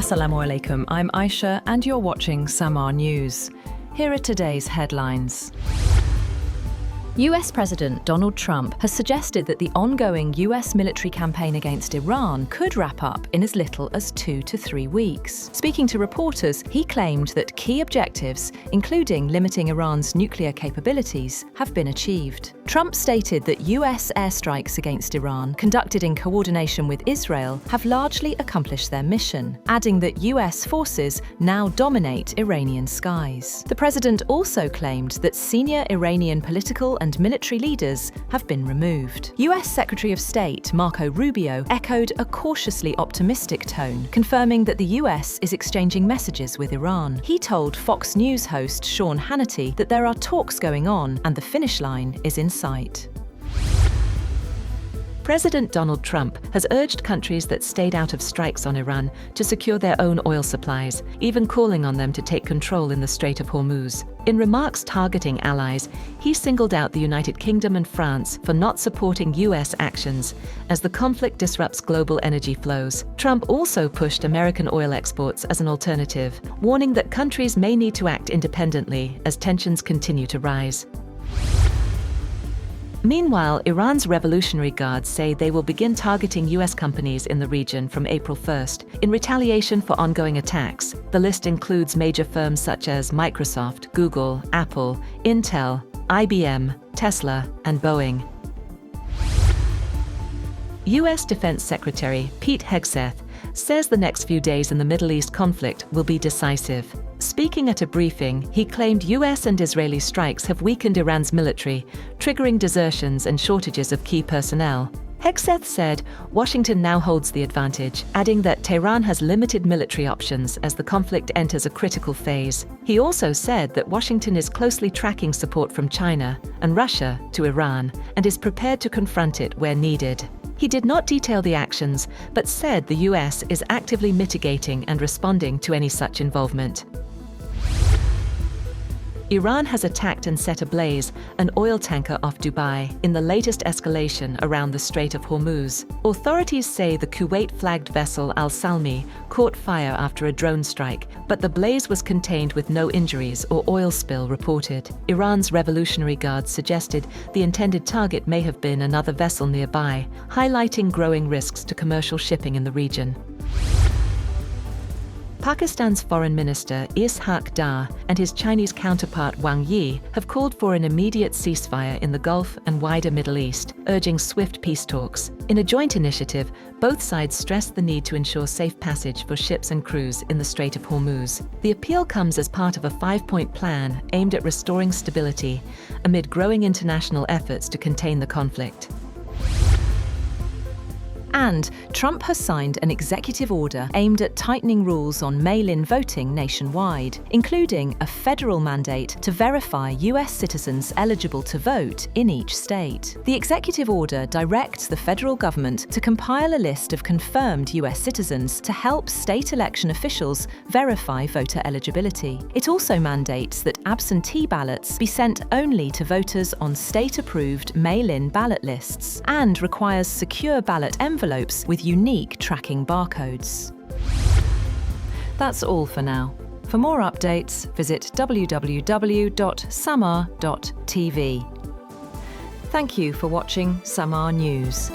Assalamu alaikum, I'm Aisha and you're watching SAMAA News. Here are today's headlines. US President Donald Trump has suggested that the ongoing US military campaign against Iran could wrap up in as little as 2 to 3 weeks. Speaking to reporters, he claimed that key objectives, including limiting Iran's nuclear capabilities, have been achieved. Trump stated that US airstrikes against Iran, conducted in coordination with Israel, have largely accomplished their mission, adding that US forces now dominate Iranian skies. The president also claimed that senior Iranian political and military leaders have been removed. US Secretary of State Marco Rubio echoed a cautiously optimistic tone, confirming that the US is exchanging messages with Iran. He told Fox News host Sean Hannity that there are talks going on and the finish line is in sight. President Donald Trump has urged countries that stayed out of strikes on Iran to secure their own oil supplies, even calling on them to take control in the Strait of Hormuz. In remarks targeting allies, he singled out the United Kingdom and France for not supporting US actions as the conflict disrupts global energy flows. Trump also pushed American oil exports as an alternative, warning that countries may need to act independently as tensions continue to rise. Meanwhile, Iran's Revolutionary Guards say they will begin targeting US companies in the region from April 1st in retaliation for ongoing attacks. The list includes major firms such as Microsoft, Google, Apple, Intel, IBM, Tesla, and Boeing. US Defense Secretary Pete Hegseth says the next few days in the Middle East conflict will be decisive. Speaking at a briefing, he claimed US and Israeli strikes have weakened Iran's military, triggering desertions and shortages of key personnel. Hegseth said Washington now holds the advantage, adding that Tehran has limited military options as the conflict enters a critical phase. He also said that Washington is closely tracking support from China and Russia to Iran and is prepared to confront it where needed. He did not detail the actions, but said the US is actively mitigating and responding to any such involvement. Iran has attacked and set ablaze an oil tanker off Dubai in the latest escalation around the Strait of Hormuz. Authorities say the Kuwait-flagged vessel Al Salmi caught fire after a drone strike, but the blaze was contained with no injuries or oil spill reported. Iran's Revolutionary Guards suggested the intended target may have been another vessel nearby, highlighting growing risks to commercial shipping in the region. Pakistan's Foreign Minister Ishaq Dar and his Chinese counterpart Wang Yi have called for an immediate ceasefire in the Gulf and wider Middle East, urging swift peace talks. In a joint initiative, both sides stressed the need to ensure safe passage for ships and crews in the Strait of Hormuz. The appeal comes as part of a 5-point plan aimed at restoring stability amid growing international efforts to contain the conflict. And Trump has signed an executive order aimed at tightening rules on mail-in voting nationwide, including a federal mandate to verify US citizens eligible to vote in each state. The executive order directs the federal government to compile a list of confirmed US citizens to help state election officials verify voter eligibility. It also mandates that absentee ballots be sent only to voters on state-approved mail-in ballot lists and requires secure ballot envelopes with unique tracking barcodes. That's all for now. For more updates, visit www.samaa.tv. Thank you for watching SAMAA News.